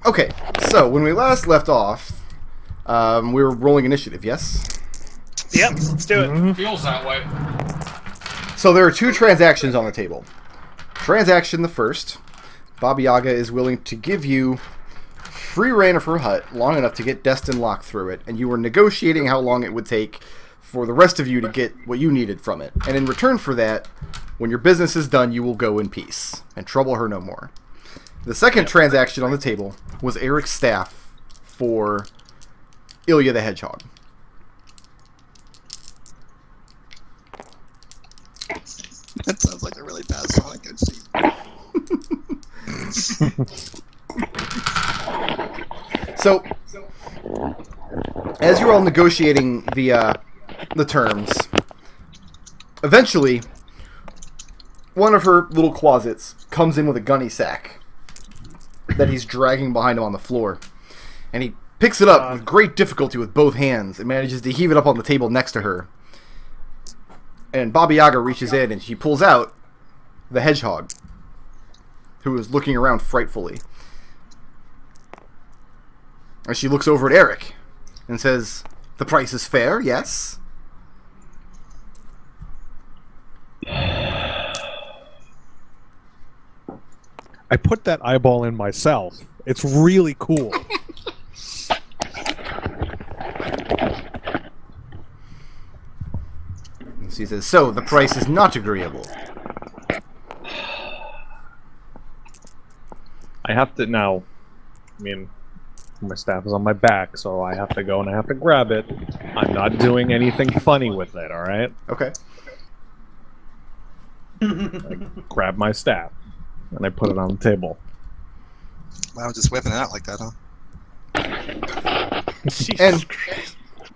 Okay, so when we last left off, we were rolling initiative, yes? Yep, let's do it. Feels that way. So there are two transactions on the table. Transaction the first. Baba Yaga is willing to give you free reign of her hut long enough to get Destin locked through it, and you were negotiating how long it would take for the rest of you to get what you needed from it. And in return for that, when your business is done, you will go in peace and trouble her no more. The second transaction on the table was Arik's staff for Ilya the Hedgehog. That sounds like a really bad Sonic scene. So, as you're all negotiating the terms, eventually, one of her little closets comes in with a gunny sack that he's dragging behind him on the floor. And he picks it up with great difficulty with both hands and manages to heave it up on the table next to her. And Baba Yaga reaches in and she pulls out the hedgehog, who is looking around frightfully. And she looks over at Arik and says, "The price is fair, yes?" I put that eyeball in myself. It's really cool. She says, "So, the price is not agreeable." I have to now. I mean, my staff is on my back, so I have to go and I have to grab it. I'm not doing anything funny with it, alright? Okay. I grab my staff, and I put it on the table. Wow, just whipping it out like that, huh? And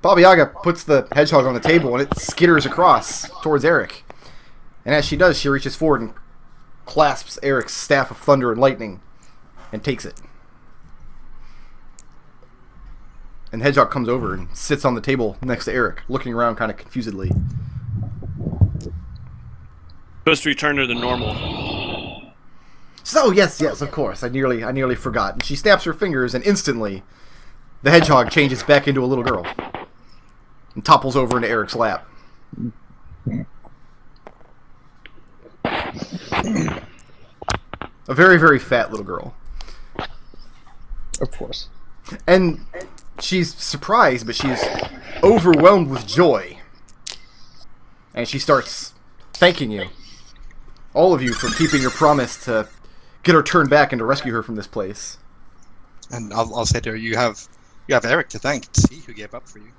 Baba Yaga puts the hedgehog on the table and it skitters across towards Arik. And as she does, she reaches forward and clasps Arik's staff of thunder and lightning and takes it. And the hedgehog comes over and sits on the table next to Arik, looking around kind of confusedly. Supposed to return her to normal. So, yes, of course. I nearly forgot. And she snaps her fingers and instantly the hedgehog changes back into a little girl and topples over into Arik's lap. A very, very fat little girl. Of course. And she's surprised, but she's overwhelmed with joy. And she starts thanking you. All of you for keeping your promise to get her turned back and to rescue her from this place. And I'll say to her, you have Arik to thank. It's he who gave up for you.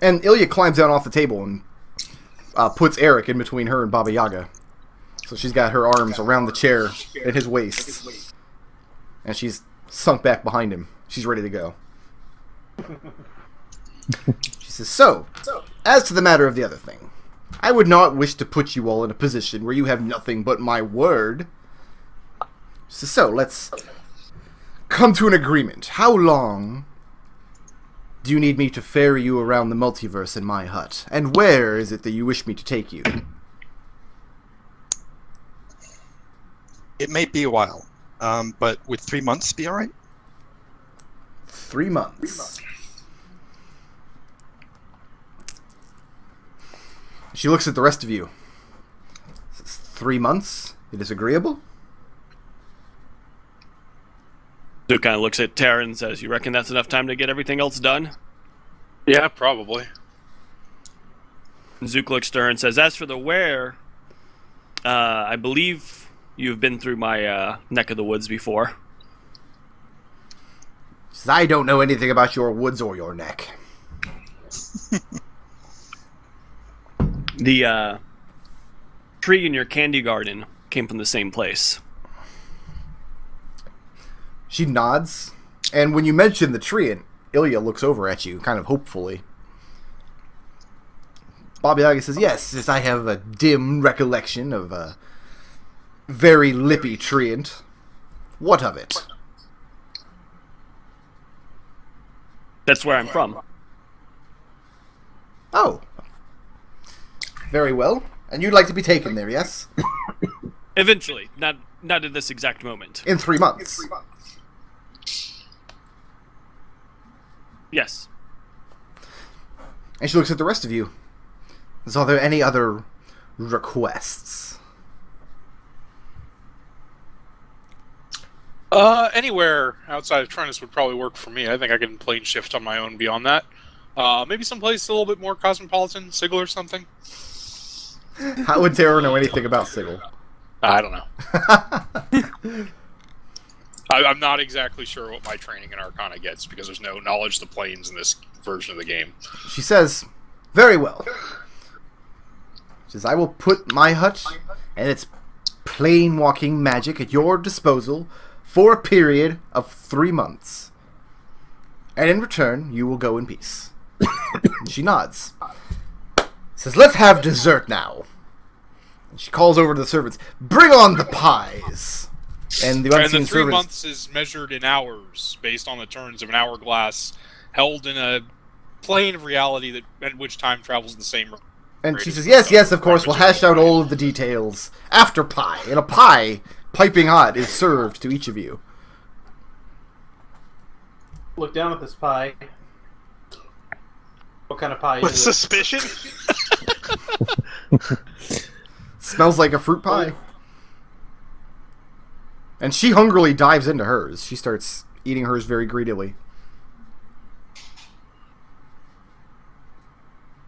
And Ilya climbs down off the table and puts Arik in between her and Baba Yaga. So she's got her arms around the chair at his waist. And she's sunk back behind him. She's ready to go. She says, "So, as to the matter of the other thing, I would not wish to put you all in a position where you have nothing but my word. So let's come to an agreement. How long do you need me to ferry you around the multiverse in my hut? And where is it that you wish me to take you?" It may be a while, but would 3 months be alright? 3 months. She looks at the rest of you. 3 months? It is agreeable? Zook kind of looks at Tarin and says, "You reckon that's enough time to get everything else done?" Yeah, probably. And Zook looks to her and says, "As for the where, I believe you've been through my neck of the woods before." She says, "I don't know anything about your woods or your neck." The tree in your candy garden came from the same place. She nods, and when you mention the tree, Ilya looks over at you, kind of hopefully. Baba Yaga says, yes, I have a dim recollection of a very lippy treant. What of it? That's where I'm from. Oh. Very well. And you'd like to be taken there, yes? Eventually. Not at this exact moment. In 3 months. Yes. And she looks at the rest of you. Are there any other requests? Anywhere outside of Trinus would probably work for me. I think I can plane shift on my own beyond that. Maybe someplace a little bit more cosmopolitan, Sigil or something. How would Tara know anything about Sigil? I don't know. I'm not exactly sure what my training in Arcana gets, because there's no knowledge of the planes in this version of the game. She says, very well. She says, I will put my hut and its plane walking magic at your disposal for a period of 3 months. And in return, you will go in peace. And she nods. Says, let's have dessert now. And she calls over to the servants, bring on the pies. And the unseen 3 servants... months is measured in hours, based on the turns of an hourglass, held in a plane of reality at which time travels at the same rate. And she says, yes, of course, we'll hash out all of the details after pie. And a pie, piping hot, is served to each of you. Look down at this pie. What kind of pie With is it? suspicion? Smells like a fruit pie. And she hungrily dives into hers. She starts eating hers very greedily.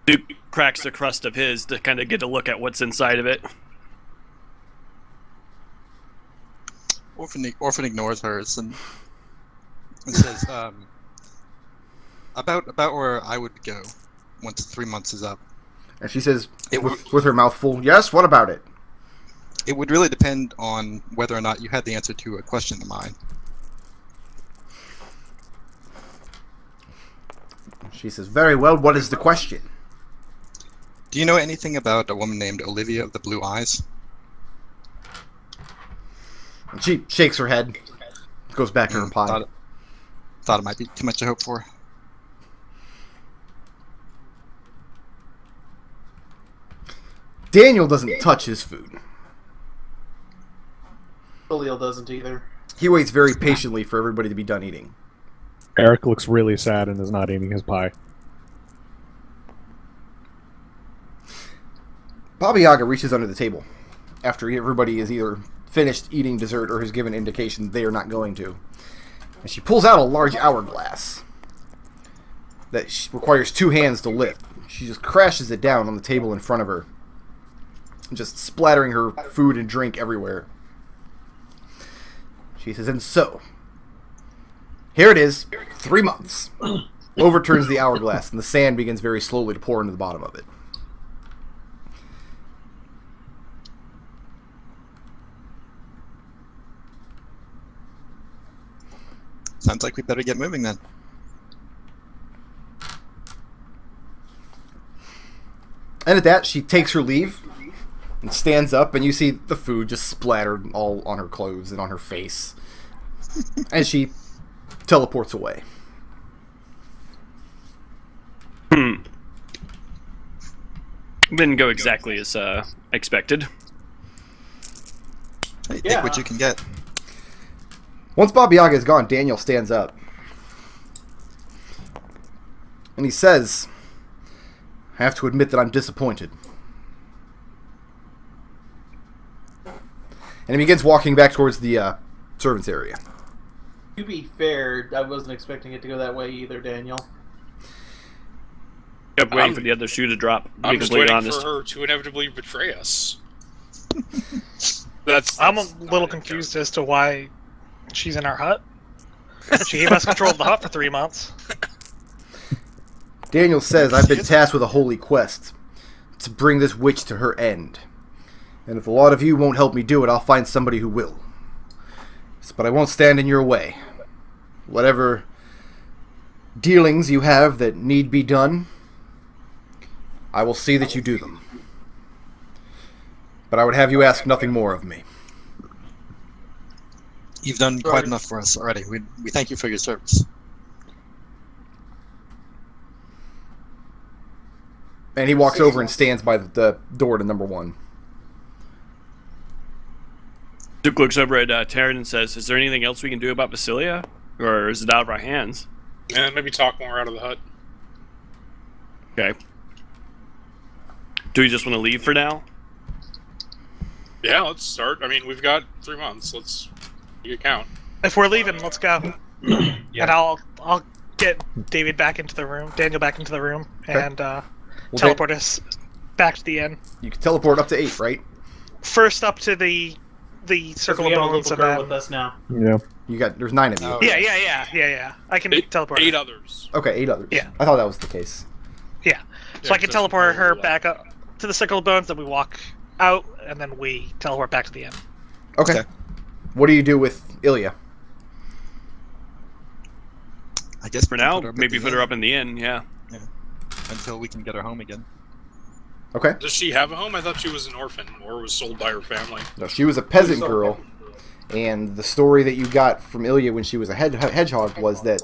Duke cracks the crust of his to kind of get a look at what's inside of it. Orphan ignores hers and says, about where I would go once 3 months is up. And she says, with her mouth full, yes, what about it? It would really depend on whether or not you had the answer to a question of mine. She says, very well, what is the question? Do you know anything about a woman named Olivia of the Blue Eyes? And she shakes her head, goes back to her pie. Thought it might be too much to hope for. Daniel doesn't touch his food. Khalil doesn't either. He waits very patiently for everybody to be done eating. Arik looks really sad and is not eating his pie. Baba Yaga reaches under the table after everybody is either finished eating dessert or has given indication they are not going to. And she pulls out a large hourglass that requires 2 hands to lift. She just crashes it down on the table in front of her, just splattering her food and drink everywhere. She says, and so, here it is, 3 months. Overturns the hourglass, and the sand begins very slowly to pour into the bottom of it. Sounds like we better get moving then. And at that, she takes her leave and stands up, and you see the food just splattered all on her clothes and on her face. And she teleports away. Didn't go exactly as expected. Hey, take what you can get. Once Baba Yaga is gone, Daniel stands up. And he says, I have to admit that I'm disappointed. And he begins walking back towards the servants' area. To be fair, I wasn't expecting it to go that way either, Daniel. Kept waiting for the other shoe to drop, to be I'm just completely waiting honest. for her to inevitably betray us. I'm a little confused as to why she's in our hut. She gave us control of the hut for 3 months. Daniel says, I've been tasked with a holy quest to bring this witch to her end. And if a lot of you won't help me do it, I'll find somebody who will. But I won't stand in your way. Whatever dealings you have that need be done, I will see that you do them. But I would have you ask nothing more of me. You've done quite enough for us already. We thank you for your service. And he walks over and stands by the door to number 1. Duke looks over at Tarin and says, is there anything else we can do about Basilia? Or is it out of our hands? And maybe talk more out of the hut. Okay. Do we just want to leave for now? Yeah, let's start. I mean, we've got 3 months. Let's make it count. If we're leaving, let's go. Yeah. And I'll get David back into the room, Daniel back into the room, Okay. and teleport us back to the inn. You can teleport up to 8, right? First up to the circle We of have a bones, local and girl then with us now. Yeah. There's 9 of you. Oh. yeah. I can teleport. 8 others. Okay, 8 others. Yeah. I thought that was the case. Yeah. So I can teleport her back up to the circle of bones. Then we walk out, and then we teleport back to the inn. Okay. Okay. What do you do with Ilya? I guess For we can now, put her up at maybe the put her inn up in the inn, yeah. until we can get her home again. Okay. Does she have a home? I thought she was an orphan or was sold by her family. No, she was a peasant girl, and the story that you got from Ilya when she was a hedgehog was that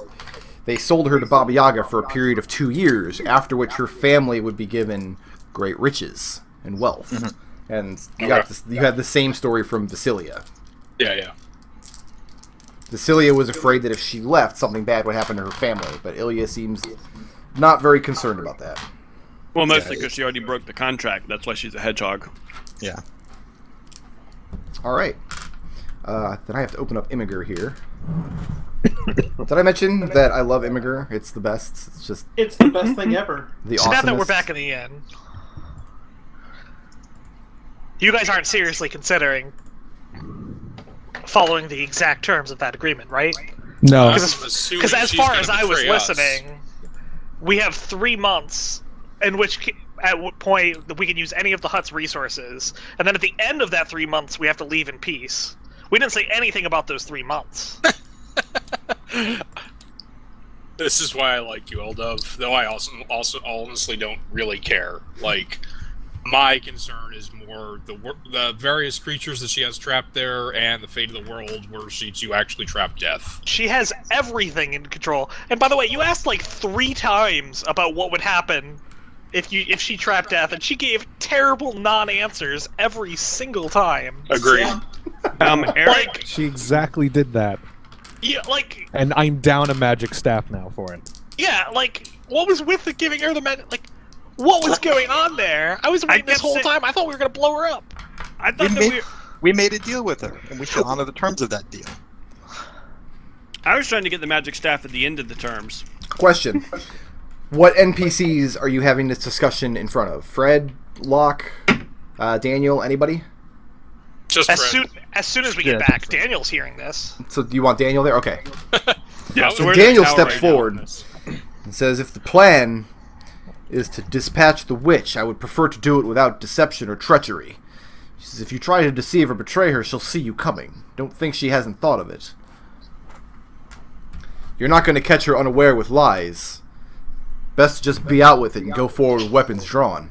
they sold her to Baba Yaga for a period of 2 years, after which her family would be given great riches and wealth. Mm-hmm. And you had the same story from Vasilia. Yeah. Vasilia was afraid that if she left, something bad would happen to her family, but Ilya seems not very concerned about that. Well, mostly Yeah, because she already broke the contract. That's why she's a hedgehog. Yeah. All right. Then I have to open up Imgur here. Did I mention that I love Imgur? It's the best. It's just It's the best thing ever. the So now that we're awesomest. back in the inn, you guys aren't seriously considering following the exact terms of that agreement, right? No. I'm Because assuming as she's far gonna as I was betray us. listening, we have 3 months in which at what point that we can use any of the hut's resources, and then at the end of that 3 months, we have to leave in peace. We didn't say anything about those 3 months. This is why I like you, Eldove. Though I also honestly don't really care. Like, my concern is more the various creatures that she has trapped there, and the fate of the world were she to actually trap death. She has everything in control. And by the way, you asked like 3 times about what would happen if she trapped death, and she gave terrible non-answers every single time. Agreed. Yeah. Arik, She exactly did that. Yeah, like, And I'm down a magic staff now for it. yeah, like, what was with the giving her the like, what was going on there? I was waiting this kept whole saying- time. I thought we were gonna blow her up. I thought that We made a deal with her, and we should honor the terms of that deal. I was trying to get the magic staff at the end of the terms. Question: what NPCs are you having this discussion in front of? Fred, Locke, Daniel, anybody? Just As Fred. soon as we Yeah, get back, Daniel's hearing this. So do you want Daniel there? Okay. Yeah, So we're in the Daniel tower steps right now. forward and says, "If the plan is to dispatch the witch, I would prefer to do it without deception or treachery. She says, if you try to deceive or betray her, she'll see you coming. Don't think she hasn't thought of it. You're not going to catch her unaware with lies. Best to just be out with it and go forward with weapons drawn."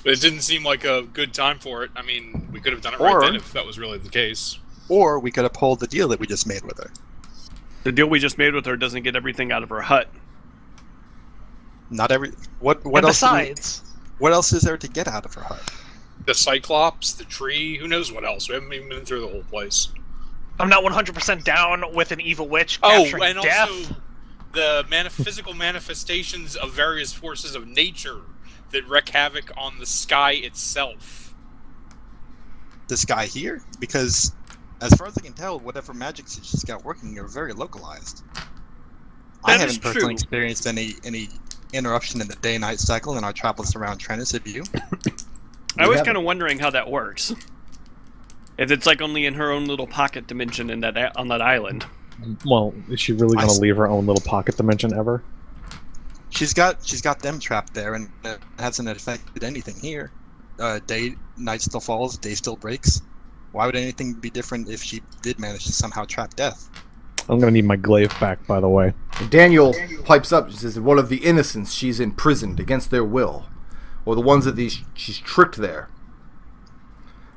It didn't seem like a good time for it. I mean, we could have done it Or- right then if that was really the case. Or we could uphold the deal that we just made with her. The deal we just made with her doesn't get everything out of her hut. Not every what And else? besides, What else is there to get out of her hut? The Cyclops, the tree, who knows what else? We haven't even been through the whole place. I'm not 100% down with an evil witch Oh, capturing and death. also the physical manifestations of various forces of nature that wreak havoc on the sky itself. This guy here? Because, as far as I can tell, whatever magic she's got working are very localized. I That is haven't personally true. experienced any interruption in the day-night cycle in our travels around Trennis. Have you? I was haven't. kind of wondering how that works. If it's like only in her own little pocket dimension in that on that island. Well, is she really I going to see. leave her own little pocket dimension ever? She's got them trapped there, and it hasn't affected anything here. Night still falls, day still breaks. Why would anything be different if she did manage to somehow trap death? I'm going to need my glaive back, by the way. Daniel pipes up and says, one of the innocents she's imprisoned against their will. Or the ones that she's tricked there.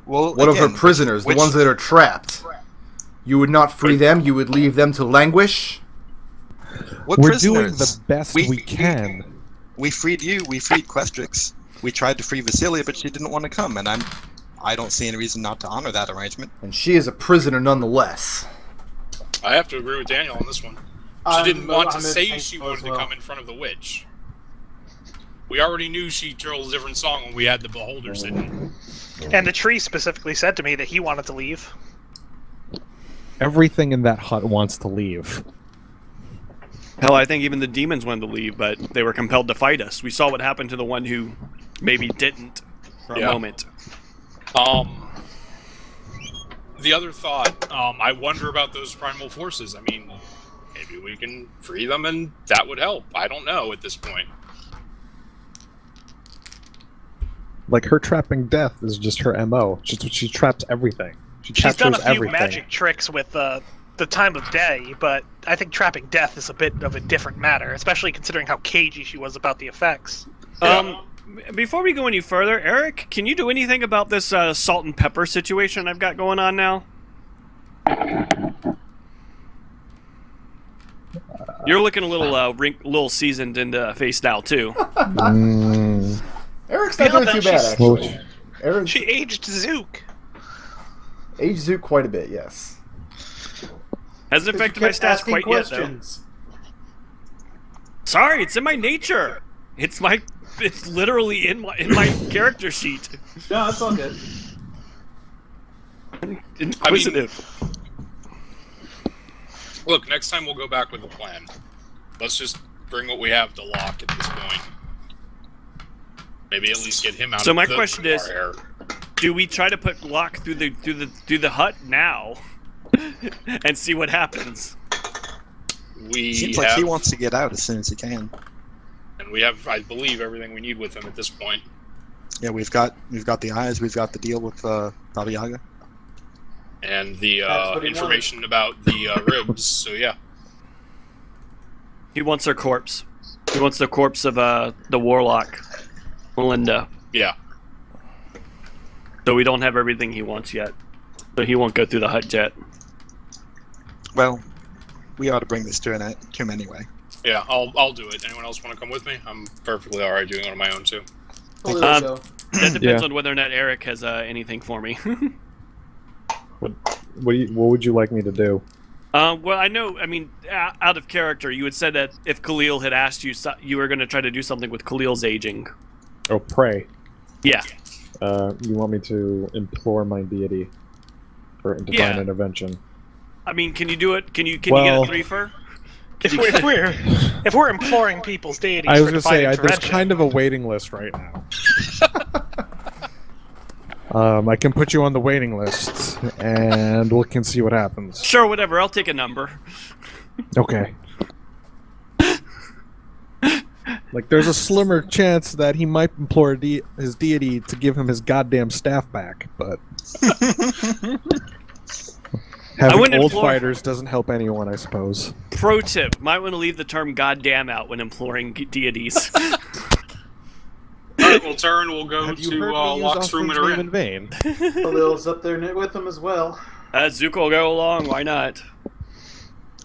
Well, One of her again, prisoners, the ones that are trapped. You would not free them, you would leave them to languish? What We're prisoners? doing the best we can. We freed you. We freed Questrix. We tried to free Vasilia, but she didn't want to come, and I don't see any reason not to honor that arrangement. And she is a prisoner nonetheless. I have to agree with Daniel on this one. She didn't want to I'm say thankful she as wanted well. to come in front of the witch. We already knew she told a different song when we had the beholders in. And the tree specifically said to me that he wanted to leave. Everything in that hut wants to leave. Hell, I think even the demons wanted to leave, but they were compelled to fight us. We saw what happened to the one who maybe didn't for a moment. The other thought, I wonder about those primal forces. I mean, maybe we can free them and that would help. I don't know at this point. Like, her trapping death is just her MO. She traps everything. She She's done a captures few everything. magic tricks with the time of day, but I think trapping death is a bit of a different matter, especially considering how cagey she was about the effects. Before we go any further, Arik, can you do anything about this salt and pepper situation I've got going on now? You're looking a little seasoned in the face now too. Eric's not doing too bad, actually. Eric's She aged Zook. aged Zook quite a bit, yes. Hasn't affected my stats quite yet, though. Sorry, it's in my nature. It's literally in my character sheet. No, it's all good. Inquisitive. Look, next time we'll go back with a plan. Let's just bring what we have to Locke at this point. Maybe at least get him out. So of my the question is, hair. do we try to put Locke through the hut now and see what happens? We Seems have, like he wants to get out as soon as he can. and we have, I believe, everything we need with him at this point. Yeah, we've got the eyes, we've got the deal with Baba Yaga. And the That's what he information about the ribs, so yeah. He wants her corpse. He wants the corpse of the warlock, Melinda. Yeah. So we don't have everything he wants yet. So he won't go through the hut yet. Well, we ought to bring this to him anyway. Yeah, I'll do it. Anyone else want to come with me? I'm perfectly alright doing it on my own, too. Well, there you go. That depends Yeah. on whether or not Arik has anything for me. What would you like me to do? Well, I know, I mean, out of character, you had said that if Khalil had asked you, you were going to try to do something with Khalil's aging. Oh, pray. Yeah. You want me to implore my deity for divine intervention? I mean, can you do it? Can you get Well- a threefer? If we're imploring people's deities I was for gonna divine say there's intervention, kind of a waiting list right now. I can put you on the waiting list, and we can see what happens. Sure, whatever. I'll take a number. Okay. Like, there's a slimmer chance that he might implore his deity to give him his goddamn staff back, but having wouldn't old implore- fighters doesn't help anyone, I suppose. Pro tip: might want to leave the term "goddamn" out when imploring deities. Alright, we'll turn, we'll go Have you to heard me use Locke's room Osprey's and name are in in. vain? Khalil's up there with him as well. Zook will go along. Why not?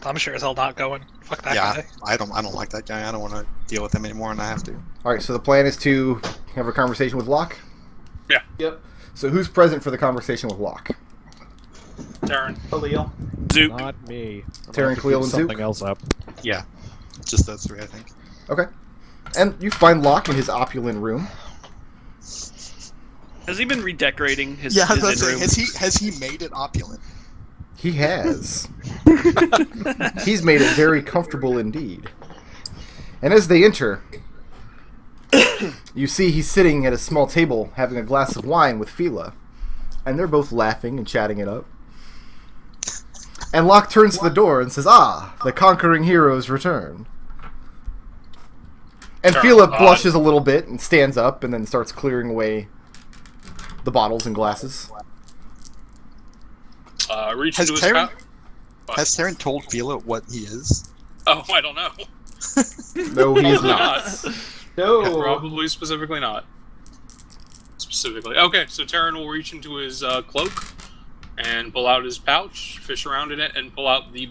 I'm sure as hell not going. Fuck that Yeah, guy. I don't like that guy. I don't want to deal with him anymore, and I have to. Alright, so the plan is to have a conversation with Locke. Yep. So who's present for the conversation with Locke? Taryn. Khalil. Zook. Not me. Terran, Khalil, and Zook? Something else up. Yeah, just those three, I think. Okay. And you find Locke in his opulent room. Has he been redecorating his, Yeah, I was his gonna in-room? say, has he made it opulent? He has. He's made it very comfortable indeed. And as they enter, you see he's sitting at a small table having a glass of wine with Fila. And they're both laughing and chatting it up. And Locke turns to the door and says, "Ah, the conquering heroes return." And Sure. Fila blushes a little bit and stands up and then starts clearing away the bottles and glasses. Reach Has into his Taryn- pouch. Has Taryn told Phila what he is? Oh, I don't know. No, he is Probably not. No. Probably specifically not. Specifically. Okay, so Taryn will reach into his cloak and pull out his pouch, fish around in it, and pull out the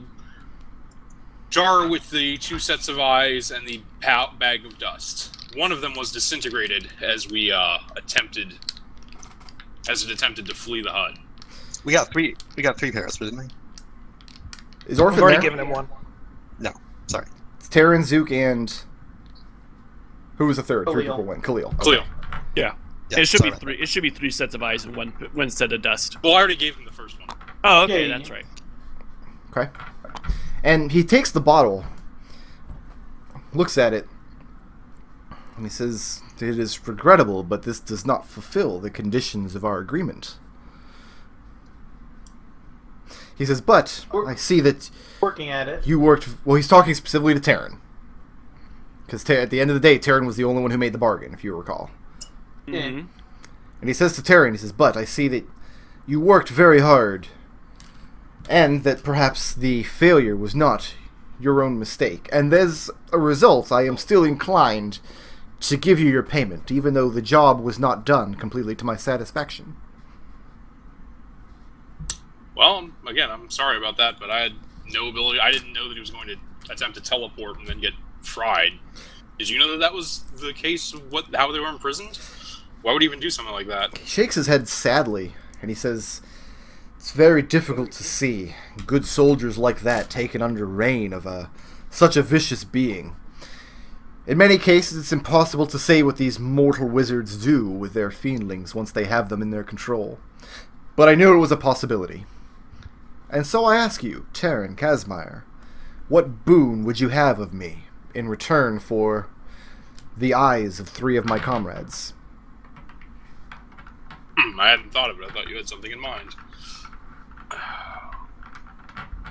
jar with the 2 sets of eyes and the bag of dust. One of them was disintegrated as it attempted to flee the hut. We got three pairs, didn't we? Is I've Orphan already there? given him one. No. Sorry. It's Tarin, Zook, and who was the third? Three Khalil. people went. Khalil. Khalil. Yeah. Yeah, It should be sorry. three. It should be three sets of eyes and one set of dust. Well, I already gave him the first one. Oh, okay, Yeah, that's right. Okay. And he takes the bottle, looks at it, and he says, "It is regrettable, but this does not fulfill the conditions of our agreement." He says, "But I see that Working at it. you worked..." Well, he's talking specifically to Tarin. Because at the end of the day, Tarin was the only one who made the bargain, if you recall. Mm-hmm. And he says to Tarin, he says, "But I see that you worked very hard, and that perhaps the failure was not your own mistake. And as a result, I am still inclined to give you your payment, even though the job was not done completely to my satisfaction." Well, again, I'm sorry about that, but I had no ability. I didn't know that he was going to attempt to teleport and then get fried. Did you know that that was the case of how they were imprisoned? Why would he even do something like that? He shakes his head sadly, and he says, "It's very difficult to see good soldiers like that taken under reign of such a vicious being. In many cases, it's impossible to say what these mortal wizards do with their fiendlings once they have them in their control. But I knew it was a possibility. And so I ask you, Tarin Kazmir, what boon would you have of me in return for the eyes of 3 of my comrades?" I hadn't thought of it. I thought you had something in mind.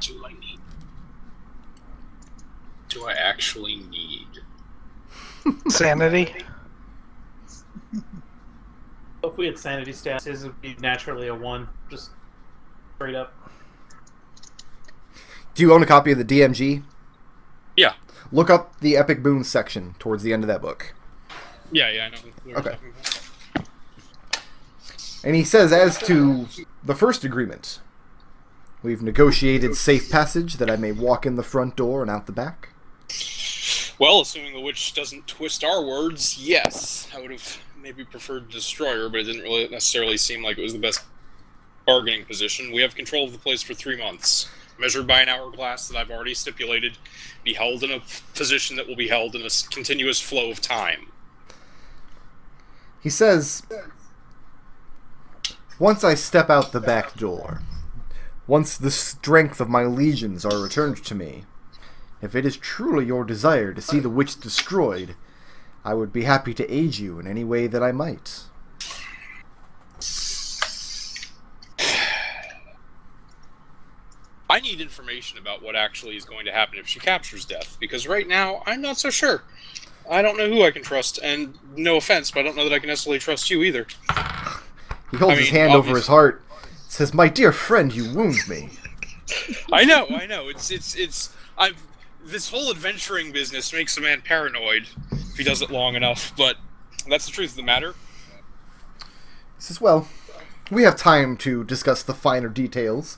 Do I need? Do I actually need? Sanity. If we had sanity stats, his would be naturally a 1. Just straight up. Do you own a copy of the DMG? Yeah. Look up the Epic Boons section towards the end of that book. Yeah, I know. What you're Okay. talking about. And he says, as to the first agreement, we've negotiated safe passage that I may walk in the front door and out the back. Well, assuming the witch doesn't twist our words, yes. I would have maybe preferred to destroy her, but it didn't really necessarily seem like it was the best bargaining position. We have control of the place for 3 months, measured by an hourglass that I've already stipulated, be held in a position that will be held in a continuous flow of time. He says, "Once I step out the back door, once the strength of my legions are returned to me, if it is truly your desire to see the witch destroyed, I would be happy to aid you in any way that I might." I need information about what actually is going to happen if she captures Death, because right now, I'm not so sure. I don't know who I can trust, and no offense, but I don't know that I can necessarily trust you either. He holds his hand over his obviously- heart, says, "My dear friend, you wound me." I know. This whole adventuring business makes a man paranoid if he does it long enough, but that's the truth of the matter. He says, "Well, we have time to discuss the finer details."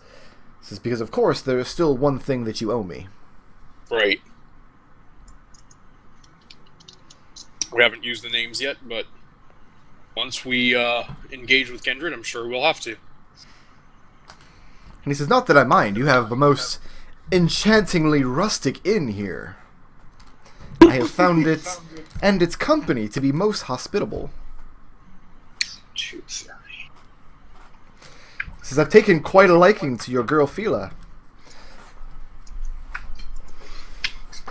He says, "Because, of course, there is still one thing that you owe me." Right. We haven't used the names yet, but once we engage with Kindred, I'm sure we'll have to. And he says, "Not that I mind. You have a most enchantingly rustic inn here. I have found it and its company to be most hospitable." 2:30. He says, "I've taken quite a liking to your girl Fila."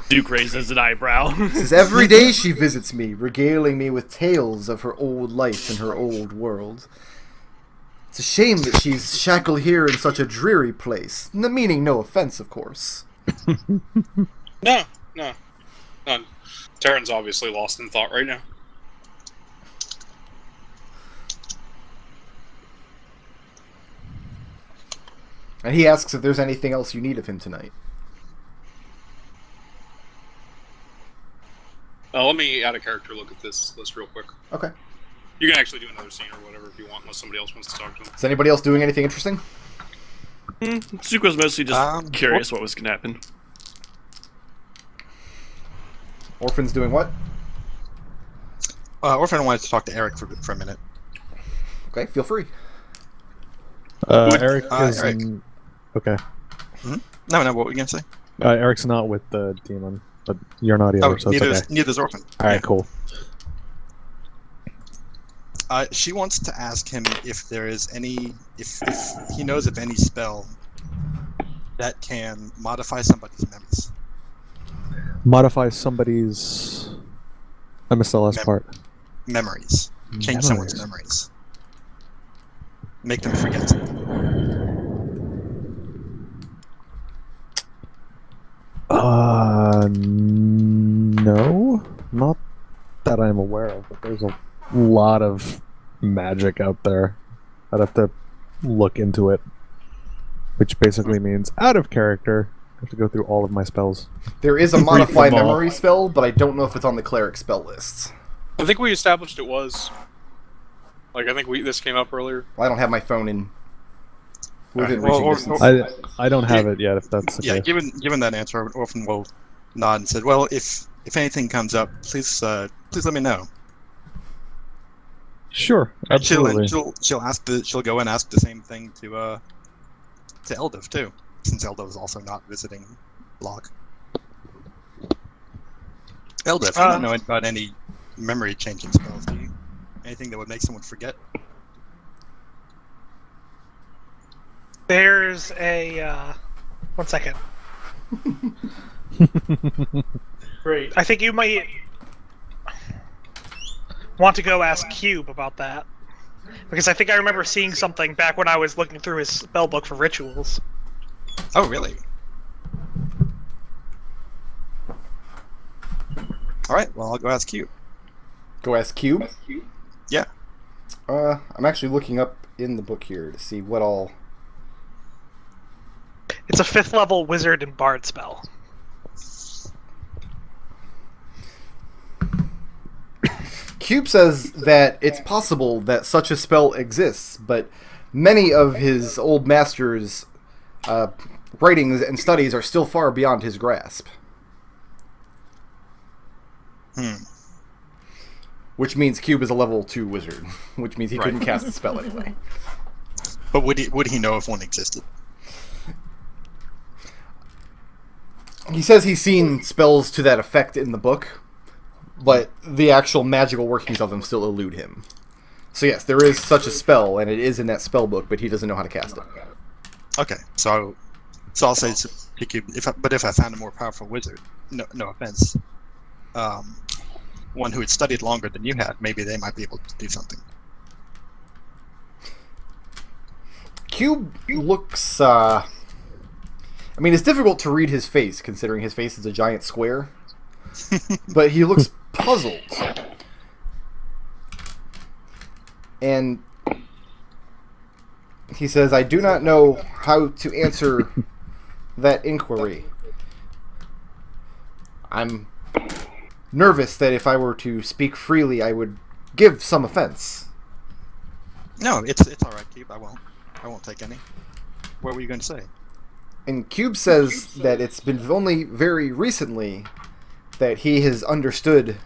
Duke raises an eyebrow. He says, "Every day she visits me, regaling me with tales of her old life in her old world. It's a shame that she's shackled here in such a dreary place. Meaning no offense, of course." No. None. Tarin's obviously lost in thought right now. And he asks if there's anything else you need of him tonight. Let me add a character look at this list real quick. Okay. You can actually do another scene or whatever if you want, unless somebody else wants to talk to him. Is anybody else doing anything interesting? Zook was mostly just curious what was going to happen. Orphan's doing what? Orphan wanted to talk to Arik for a minute. Okay, feel free. Arik is Arik. in... Okay. No, what were you gonna say? Eric's not with the demon, but you're not either, Oh, so it's okay. neither's Orphan. Alright, cool. She wants to ask him if there is any, if he knows of any spell that can modify somebody's memories. Modify somebody's... I missed the last part. Memories. Change someone's memories. Make them forget something. No, not that I'm aware of. But there's a lot of magic out there. I'd have to look into it, which basically means out of character. I have to go through all of my spells. There is a modify them all. memory spell, but I don't know if it's on the cleric spell lists. I think we established it was. Like, I think this came up earlier. I don't have my phone in within Well, reaching or- distance. I don't have it yet. If that's the Yeah, case. given that answer, Orphan will nod and said, "Well, if anything comes up, please let me know." Sure, absolutely. She'll go and ask the same thing to Eldove too, since Eldove is also not visiting Locke. Eldove, you don't know about any memory changing spells, do you? Anything that would make someone forget? There's a 1 second. Great. I think you might want to go ask Cube about that. Because I think I remember seeing something back when I was looking through his spell book for rituals. Oh, really? Alright, well, I'll go ask Cube. Go ask Cube? Yeah. I'm actually looking up in the book here to see what all... It's a 5th level wizard and bard spell. Cube says that it's possible that such a spell exists, but many of his old master's writings and studies are still far beyond his grasp. Which means Cube is a level 2 wizard, which means he couldn't cast the spell anyway. But would he know if one existed? He says he's seen spells to that effect in the book, but the actual magical workings of them still elude him. So yes, there is such a spell, and it is in that spell book, but he doesn't know how to cast it. Okay, so I'll say to Cube, if I found a more powerful wizard, no offense, one who had studied longer than you had, maybe they might be able to do something. Cube looks, I mean, it's difficult to read his face, considering his face is a giant square. But he looks puzzled. And he says, I do not know how to answer that inquiry. I'm nervous that if I were to speak freely, I would give some offense. No, it's all right, Cube. I won't take any. What were you going to say? And Cube says that it's been only very recently that he has understood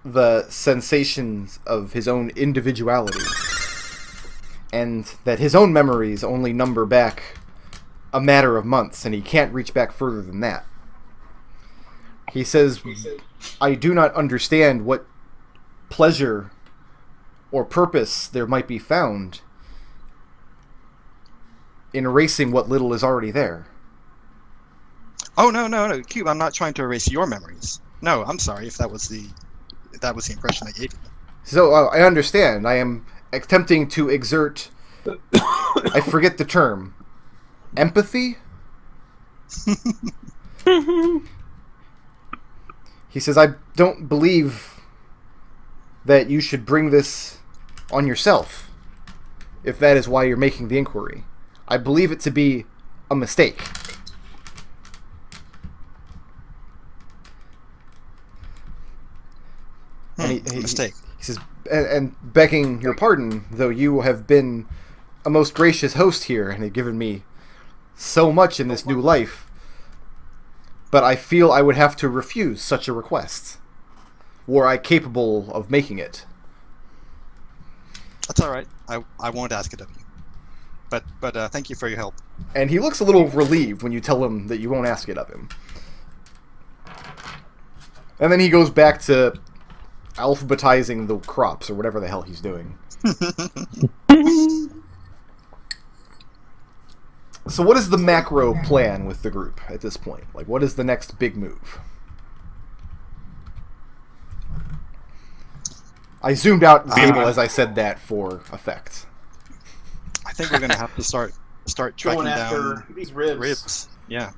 the sensations of his own individuality, and that his own memories only number back a matter of months, and he can't reach back further than that. He says, I do not understand what pleasure or purpose there might be found in erasing what little is already there. Oh, no, Cube, I'm not trying to erase your memories. No, I'm sorry if that was the impression I gave you. So, I understand. I am attempting to exert... I forget the term. Empathy? He says, I don't believe that you should bring this on yourself, if that is why you're making the inquiry. I believe it to be a mistake. Mistake. He says, and begging your pardon, though you have been a most gracious host here and have given me so much in this new life, but I feel I would have to refuse such a request, were I capable of making it. That's all right. I won't ask it of you. But thank you for your help. And he looks a little relieved when you tell him that you won't ask it of him. And then he goes back to alphabetizing the crops or whatever the hell he's doing. So what is the macro plan with the group at this point? Like, what is the next big move? I zoomed out the table as I said that for effect. I think we're gonna have to start tracking Going after down these ribs. ribs. Yeah.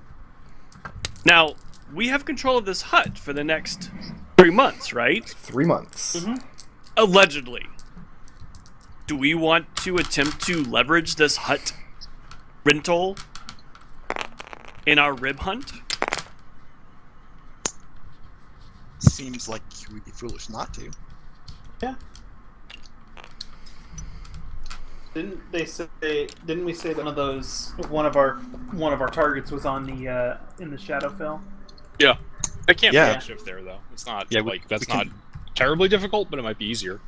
Now, we have control of this hut for the next 3 months, right? 3 months. Mm-hmm. Allegedly. Do we want to attempt to leverage this hut rental in our rib hunt? Seems like we'd be foolish not to. Yeah. Didn't we say that one of our targets was on the in the Shadowfell? Yeah. I can't Yeah. play shift there though. It's not Yeah, that's we not can- terribly difficult, but it might be easier.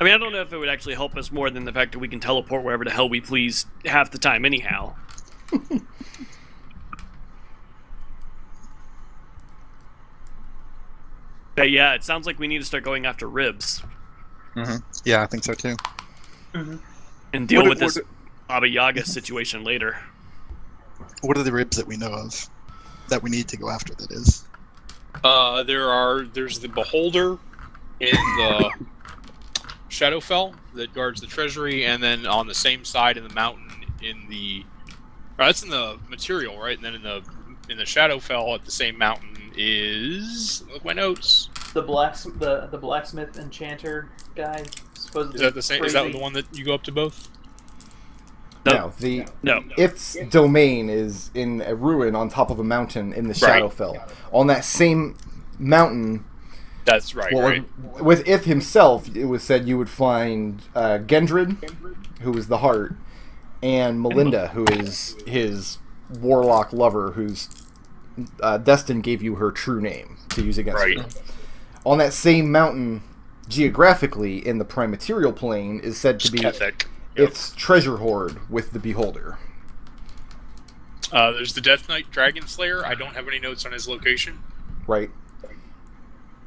I mean, I don't know if it would actually help us more than the fact that we can teleport wherever the hell we please half the time anyhow. But yeah, it sounds like we need to start going after ribs Yeah, I think so too. and deal What- with this what- Baba Yaga situation later. What are the ribs that we know of that we need to go after? That is. There's the Beholder in the Shadowfell that guards the treasury, and then on the same side in the mountain in the that's in the material, right? And then in the Shadowfell at the same mountain is look at my notes. The blacksmith enchanter guy. Supposedly Is that the same? crazy. Is that the one that you go up to both? No, No. its domain is in a ruin on top of a mountain in the Right. Shadowfell. On that same mountain, That's right. well, right. with Ith himself, it was said you would find Gendrid, who is the heart, and Melinda, who is his warlock lover, whose Destin gave you her true name to use against Right. her. On that same mountain, geographically, in the prime material plane, is said to be Ethic. Yep. its treasure hoard with the Beholder. There's the Death Knight Dragon Slayer. I don't have any notes on his location. Right.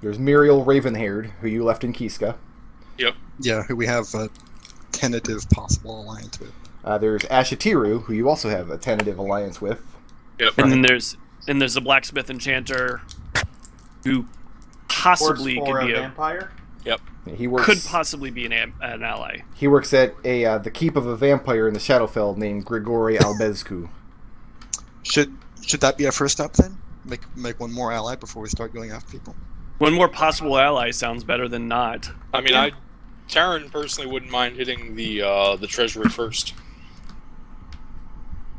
There's Muriel Ravenhaired, who you left in Kiska. Yep. Yeah, who we have a tentative possible alliance with. There's Ashatiru, who you also have a tentative alliance with. Yep. And then there's the blacksmith enchanter who possibly or could be a a vampire. Yep. He works. could possibly be an ally. He works at the keep of a vampire in the Shadowfell named Grigori Albezcu. Should that be our first step then? Make one more ally before we start going after people. One more possible ally sounds better than not. I mean, Tarin personally wouldn't mind hitting the treasury first.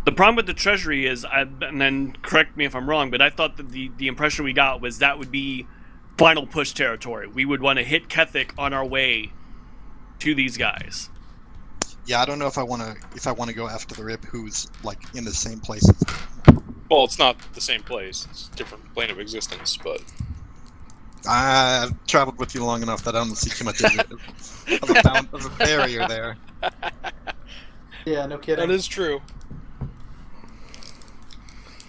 The problem with the treasury is, and then correct me if I'm wrong, but I thought that the impression we got was that would be final push territory. We would want to hit Kethic on our way to these guys. Yeah, I don't know if I want to go after the rib who's like in the same place as Well, it's not the same place. It's a different plane of existence, but I've traveled with you long enough that I don't see too much of a barrier there. Yeah, no kidding. that is true.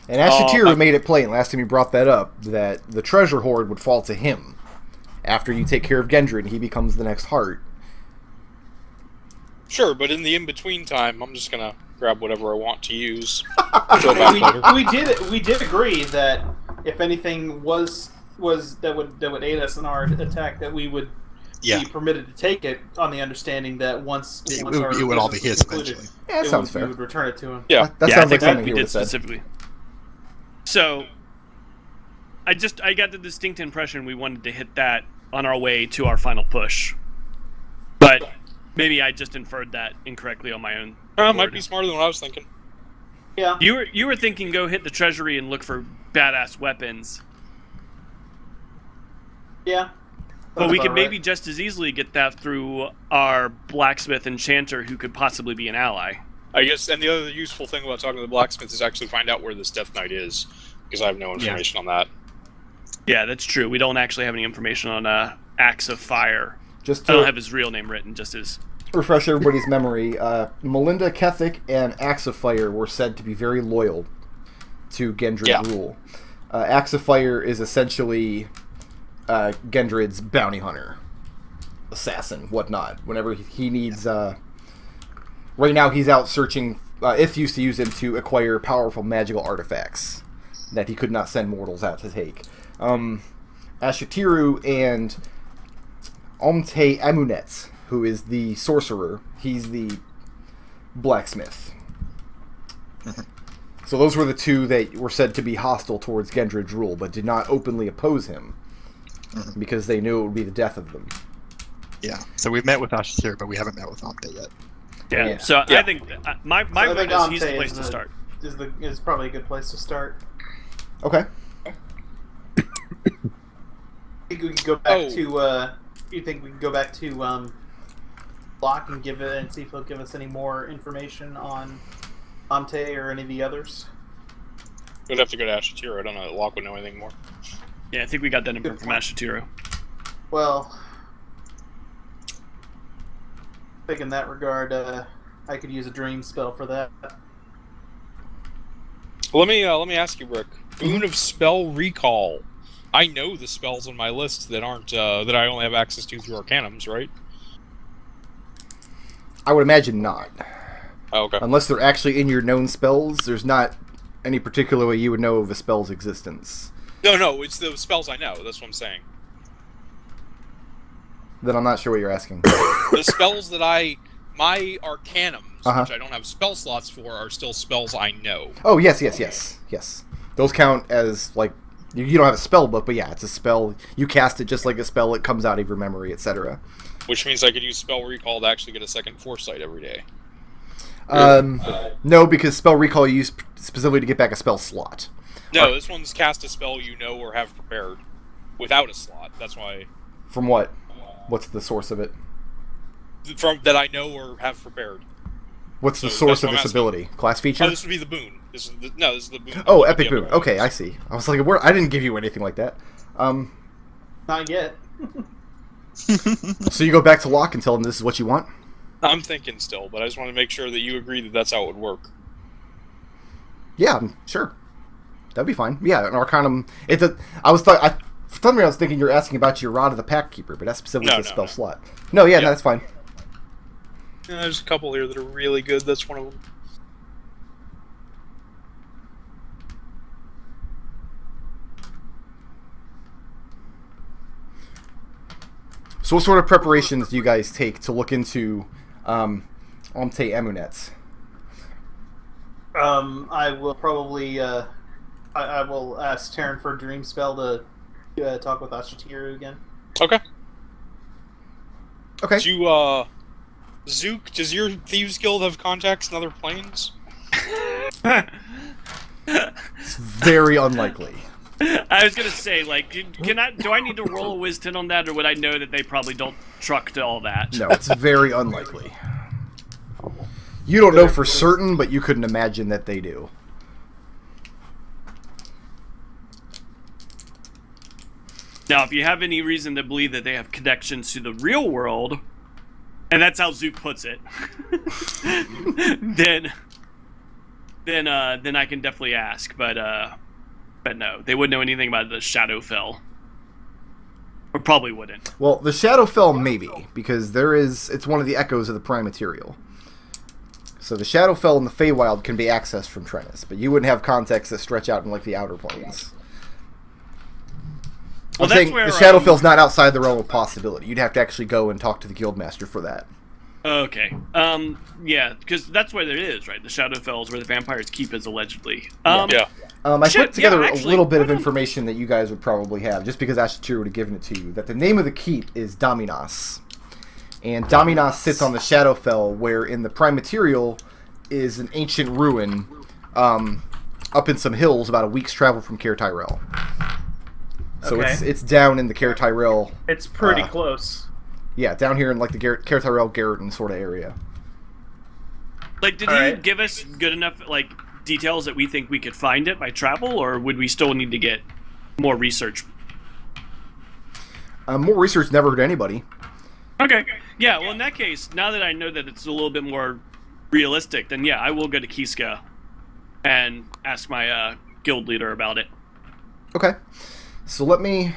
And Ashatiru made it plain last time he brought that up that the treasure hoard would fall to him after you take care of Gendry. He becomes the next heart. Sure, but in the in-between time, I'm just gonna grab whatever I want to use. Go back later. we did agree that if anything was that would aid us in our attack, that we would Yeah, be permitted to take it on the understanding that once it our would all be business his concluded, eventually. Yeah, that sounds we fair. would return it to him. Yeah. That I sounds like think something we he would did have said. specifically. So, I got the distinct impression we wanted to hit that on our way to our final push. But maybe I just inferred that incorrectly on my own. Might be smarter than what I was thinking. Yeah. You were thinking go hit the treasury and look for badass weapons. Yeah. But That's we could about maybe right. just as easily get that through our blacksmith enchanter who could possibly be an ally. I guess, and the other useful thing about talking to the blacksmith is actually find out where this Death Knight is, because I have no information on that. Yeah, that's true. We don't actually have any information on Axe of Fire. Just I don't to, have his real name written, just his refresh everybody's memory, Melinda Kethic and Axe of Fire were said to be very loyal to Gendrid rule. Axe of Fire is essentially Gendrid's bounty hunter, assassin, whatnot. Whenever he needs... right now he's out searching... If used to use him to acquire powerful magical artifacts that he could not send mortals out to take. Ashatiru and Omte Amunet, who is the sorcerer, he's the blacksmith. So those were the two that were said to be hostile towards Gendrid's rule, but did not openly oppose him, because they knew it would be the death of them. Yeah, so we've met with Ashatiru, but we haven't met with Omte yet. Yeah. So I think my vote is he's the place to start. Is probably a good place to start. Okay. I think we could go back to. You think we can go back to Locke and give it and see if he'll give us any more information on Ante or any of the others? We'd have to go to Ashatiru. I don't know that Locke would know anything more. Yeah, I think we got that info from Ashatiru. Well, I think in that regard, I could use a dream spell for that. Let me ask you, Rick. Boon of Spell Recall. I know the spells on my list that aren't that I only have access to through Arcanums, right? I would imagine not. Oh, okay. Unless they're actually in your known spells, there's not any particular way you would know of a spell's existence. No, it's the spells I know. That's what I'm saying. Then I'm not sure what you're asking. The spells that my Arcanums, which I don't have spell slots for, are still spells I know. Oh, yes. Those count as, like, you don't have a spell book, but yeah, it's a spell. You cast it just like a spell, it comes out of your memory, etc. Which means I could use Spell Recall to actually get a second Foresight every day. No, because Spell Recall you use specifically to get back a spell slot. No, this one's cast a spell you know or have prepared without a slot. That's why. From what? What's the source of it? From that I know or have prepared. What's the source of this ability? Class feature? Oh, this would be the boon. This is the boon. Oh, epic boon. Okay, I see. I was like, I didn't give you anything like that. Not yet. So you go back to Locke and tell him this is what you want? I'm thinking still, but I just want to make sure that you agree that that's how it would work. Yeah, sure. That'd be fine. Yeah, an Arcanum. For some reason, I was thinking you're asking about your Rod of the Packkeeper, but that's specifically the spell slot. No, no, that's fine. Yeah, there's a couple here that are really good. That's one of them. So what sort of preparations do you guys take to look into Omte Amunets? I will probably I will ask Tarin for a dream spell to talk with Ashatiru again. Okay. Okay. Zook, does your Thieves Guild have contacts in other planes? It's very unlikely. I was gonna say, like, do I need to roll a wisdom on that, or would I know that they probably don't truck to all that? No, it's very unlikely. You don't know for certain, but you couldn't imagine that they do. Now, if you have any reason to believe that they have connections to the real world, and that's how Zook puts it, then I can definitely ask, but no, they wouldn't know anything about the Shadowfell. Or probably wouldn't. Well, the Shadowfell maybe, because it's one of the echoes of the Prime Material. So the Shadowfell and the Feywild can be accessed from Trennis, but you wouldn't have contacts that stretch out in like the outer planes. Well, I'm saying the Shadowfell's not outside the realm of possibility. You'd have to actually go and talk to the Guildmaster for that. Okay. Yeah, because that's where it is, right? The Shadowfell is where the vampires keep us, allegedly. Yeah. I put together a little bit of information that you guys would probably have, just because Ashatiru would have given it to you, that the name of the keep is Dominos. And Dominos sits on the Shadowfell, where in the Prime Material is an ancient ruin up in some hills about a week's travel from Caer Tyrell. So it's down in the Caer Tyrell. It's pretty close. Yeah, down here in like the Caer Tyrell Garreton sort of area. Like, did you give us good enough like details that we think we could find it by travel, or would we still need to get more research? More research never hurt anybody. Okay. Yeah, well, in that case, now that I know that it's a little bit more realistic, then yeah, I will go to Kiska and ask my guild leader about it. Okay. So let me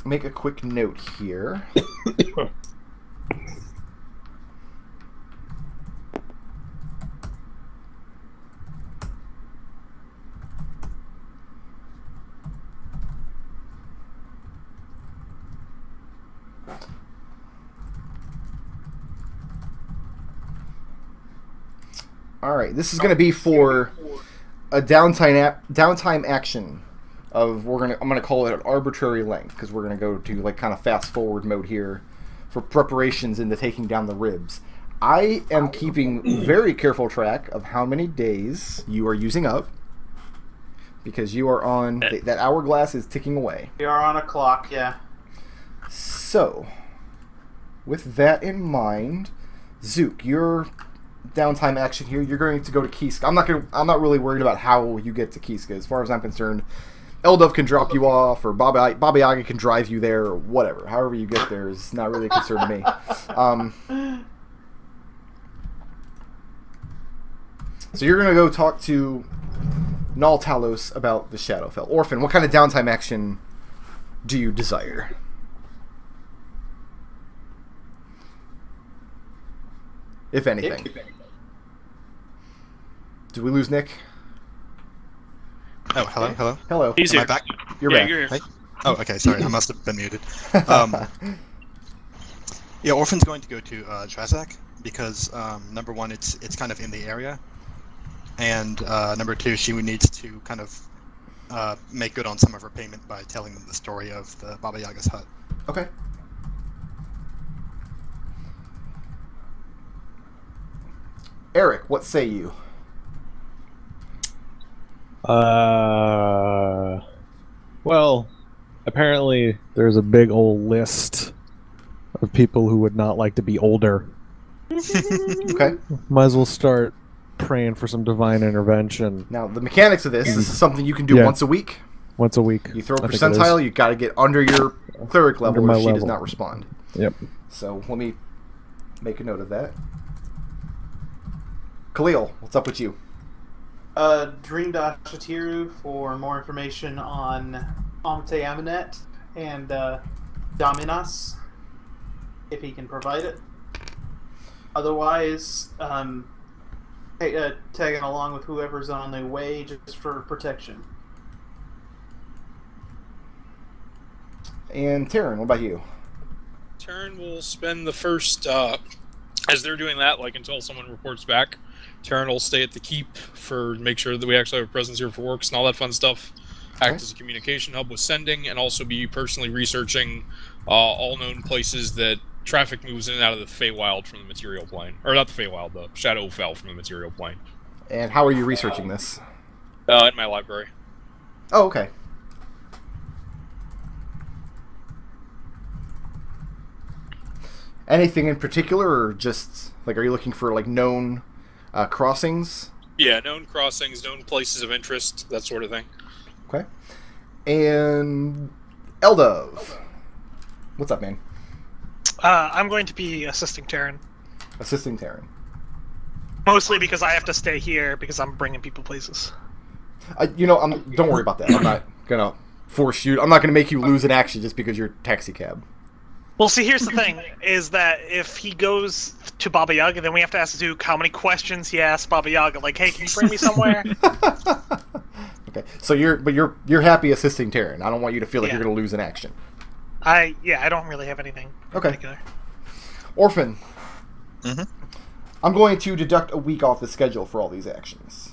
make a quick note here. All right, this is going to be for a downtime action of I'm gonna call it an arbitrary length because we're gonna go to like kind of fast forward mode here for preparations into taking down the ribs. I am keeping very careful track of how many days you are using up because you are on that hourglass is ticking away. We are on a clock, yeah. So, with that in mind, Zook, your downtime action here, you're going to go to Kiska. I'm not really worried about how you get to Kiska. As far as I'm concerned, Eldove can drop you off, or Baba Yaga can drive you there, or whatever. However you get there is not really a concern to me. So you're going to go talk to Nal Talos about the Shadowfell. Orphan, what kind of downtime action do you desire? If anything. Did we lose Nich? Oh, hello, hello. Hello. He's Am here. I back? You're back. You're here. Hey. Oh, okay, sorry, I must have been muted. Yeah, Orphan's going to go to Trazak because number one, it's kind of in the area, and number two, she needs to kind of make good on some of her payment by telling them the story of the Baba Yaga's hut. Okay. Arik, what say you? Well, apparently there's a big old list of people who would not like to be older. Okay. Might as well start praying for some divine intervention. Now, the mechanics of this is something you can do Yeah. once a week. Once a week. You throw a I think it is. percentile, you got to get under your cleric level Under or my she does level. not respond. Yep. So, let me make a note of that. Khalil, what's up with you? Dream to Ashatiru for more information on Amte Aminet and Dominas, if he can provide it. Otherwise, tagging along with whoever's on the way just for protection. And Tarin, what about you? Tarin will spend the first, as they're doing that, like until someone reports back. Tarin will stay at the keep for make sure that we actually have a presence here for works and all that fun stuff. Act as a communication hub with sending, and also be personally researching all known places that traffic moves in and out of the Feywild from the material plane. Or not the Feywild, the Shadowfell from the material plane. And how are you researching this? In my library. Oh, okay. Anything in particular, or just, like, are you looking for, like, known crossings? Yeah, known crossings, known places of interest, that sort of thing. Okay. And Eldove. What's up, man? I'm going to be assisting Tarin. Assisting Tarin. Mostly because I have to stay here because I'm bringing people places. Don't worry about that. I'm not gonna force you. I'm not gonna make you lose an action just because you're taxi cab. Well, see, here's the thing, is that if he goes to Baba Yaga, then we have to ask Zook how many questions he asked Baba Yaga. Like, hey, can you bring me somewhere? Okay, so you're happy assisting Tarin. I don't want you to feel like Yeah. you're gonna lose an action. I don't really have anything Okay. particular. Orphan. Mhm. I'm going to deduct a week off the schedule for all these actions.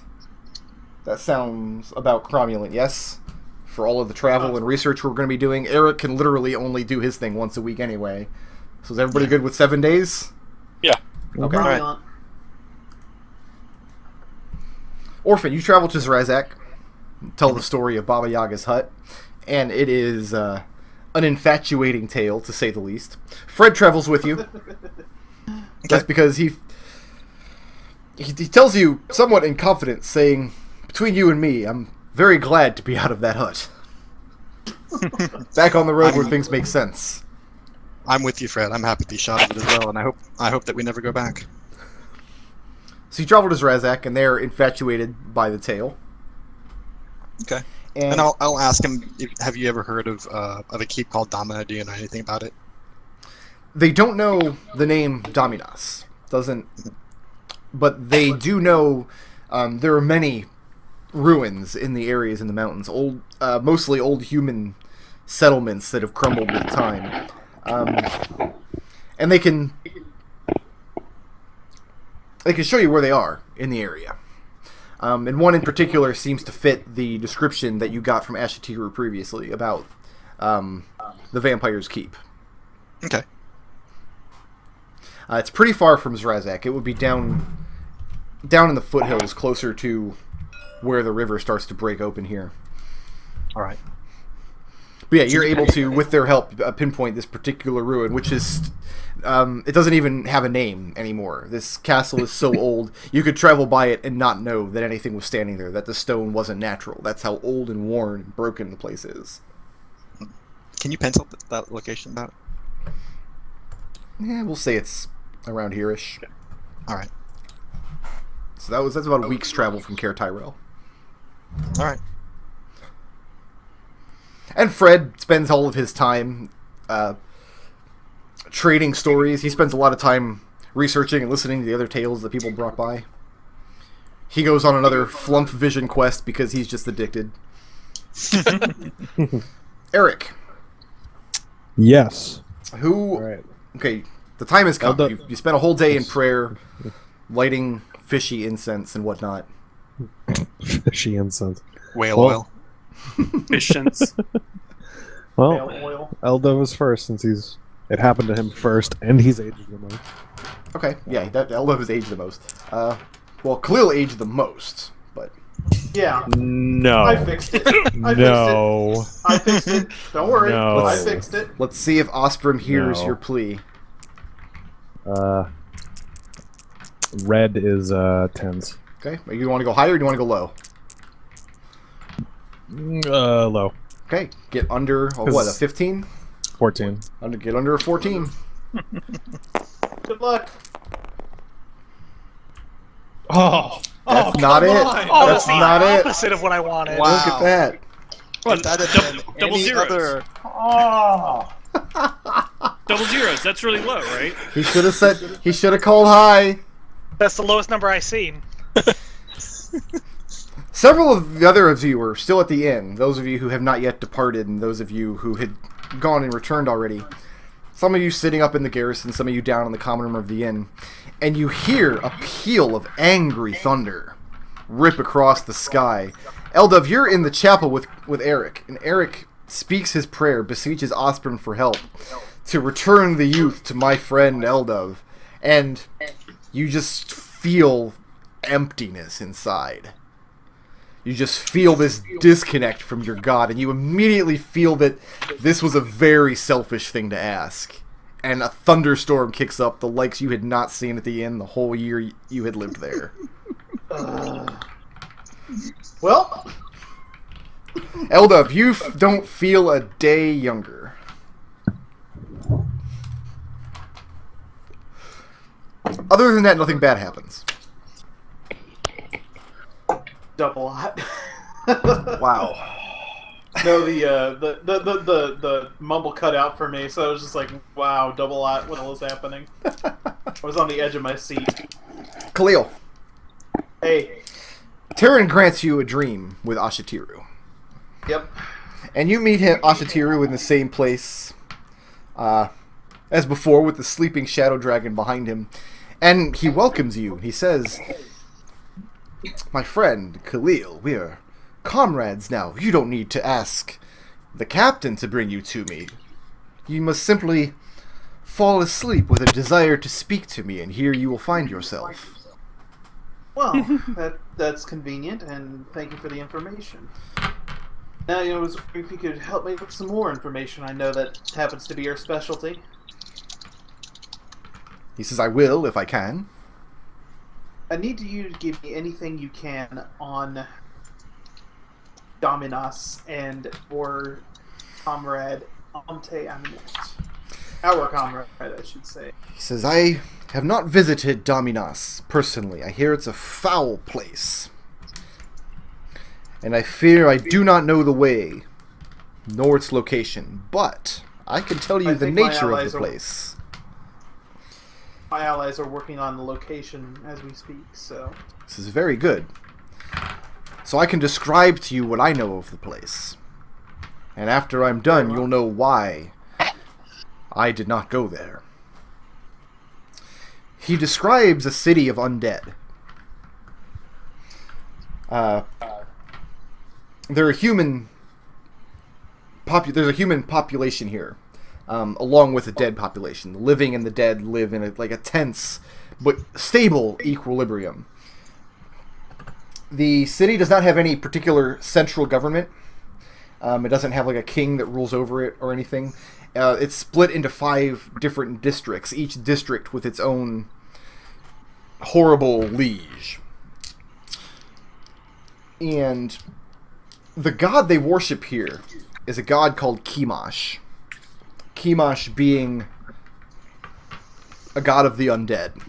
That sounds about cromulent, yes? For all of the travel and research we're going to be doing, Arik can literally only do his thing once a week anyway. So is everybody good with 7 days? Yeah. Okay. Cromulent. Orphan, you travel to Zarazak, tell the story of Baba Yaga's hut, and it is an infatuating tale, to say the least. Fred travels with you. That's because he tells you somewhat in confidence, saying, between you and me, I'm very glad to be out of that hut. Back on the road where things make sense. I'm with you, Fred. I'm happy to be shot of it as well, and I hope that we never go back. So you travel to Zrazak, and they're infatuated by the tale. Okay. And And I'll ask him. Have you ever heard of a keep called Domina? Do you know anything about it? they don't know the name Dominos. But they do know there are many ruins in the areas in the mountains. Mostly old human settlements that have crumbled with time. And they can show you where they are in the area. And one in particular seems to fit the description that you got from Ashatiru previously about the Vampire's Keep. Okay. It's pretty far from Zrazak. It would be down in the foothills, closer to where the river starts to break open here. All right. But yeah, you're able to, with their help, pinpoint this particular ruin, which is... it doesn't even have a name anymore. This castle is so old, you could travel by it and not know that anything was standing there, that the stone wasn't natural. That's how old and worn and broken the place is. Can you pencil that location about? Yeah, we'll say it's around here-ish. All right. So that's about a week's travel from Caer Tyrell. All right. And Fred spends all of his time trading stories. He spends a lot of time researching and listening to the other tales that people brought by. He goes on another Flumph vision quest because he's just addicted. Arik. Yes. Who... All right. Okay, the time has come. Eldove. You spent a whole day in prayer, lighting fishy incense and whatnot. Fishy incense. Whale Well- oil. Patience. Well, Whale oil. Eldove was first since it happened to him first, and he's aged the most. Okay, yeah, Eldove has aged the most. Well, Khalil aged the most, but... Yeah, No. I fixed it. No. I fixed it. Don't worry. No. I fixed it. Let's see if Ostrom hears No. your plea. Red is 10s. Okay, you want to go higher or do you want to go low? Low. Okay, get under, a 15? 14. Get under a 14. Good luck. Oh, That's not it. Oh, That's that's the not it. opposite of what I wanted. Wow. Look at that. If that had been double any zeros. other- Oh. double zeros. That's really low, right? He should have called high. That's the lowest number I've seen. Several of the other of you are still at the inn. Those of you who have not yet departed, and those of you who had gone and returned already. Some of you sitting up in the garrison, some of you down in the common room of the inn. And you hear a peal of angry thunder rip across the sky. Eldove, you're in the chapel with Arik, and Arik speaks his prayer, beseeches Ostrom for help to return the youth to my friend Eldove. And you just feel emptiness inside. You just feel this disconnect from your god, and you immediately feel that this was a very selfish thing to ask. And a thunderstorm kicks up, the likes you had not seen at the inn the whole year you had lived there. Well, Eldove, you don't feel a day younger. Other than that, nothing bad happens. double hot. Wow. No, the mumble cut out for me, so I was just like, wow, double lot, what was happening? I was on the edge of my seat. Khalil, Hey, Tarin grants you a dream with Ashatiru. yep. And you meet Ashatiru in the same place as before, with the sleeping shadow dragon behind him. And he welcomes you. He says, my friend, Khalil, we're comrades now. You don't need to ask the captain to bring you to me. You must simply fall asleep with a desire to speak to me, and here you will find yourself. Well, that's convenient, and thank you for the information. Now, I was wondering if you could help me with some more information. I know that happens to be your specialty. He says, I will, if I can. I need you to give me anything you can on Dominos and or Comrade Ante Aminet. Our comrade, I should say. He says, I have not visited Dominos personally. I hear it's a foul place. And I fear I do not know the way, nor its location. But I can tell you the nature of the place. My allies are working on the location as we speak, so... This is very good. So I can describe to you what I know of the place. And after I'm done, you'll know why I did not go there. He describes a city of undead. There's a human population here, along with a dead population. The living and the dead live in a tense but stable equilibrium. The city does not have any particular central government. It doesn't have like a king that rules over it or anything. It's split into 5 different districts, each district with its own horrible liege. And the god they worship here is a god called Chemosh. Chemosh being a god of the undead.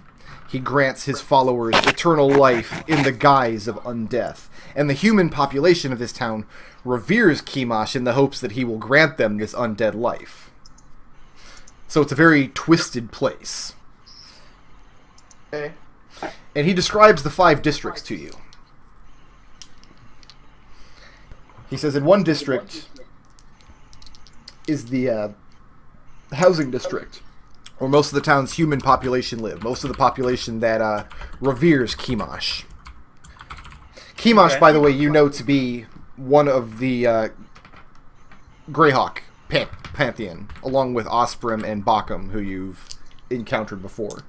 He grants his followers eternal life in the guise of undeath. And the human population of this town reveres Chemosh in the hopes that he will grant them this undead life. So it's a very twisted place. Okay. And he describes the 5 districts to you. He says in one district is the housing district, where most of the town's human population live. Most of the population that reveres Chemosh. Chemosh, by the way, you know to be one of the Greyhawk pantheon, along with Osprey and Bakum, who you've encountered before.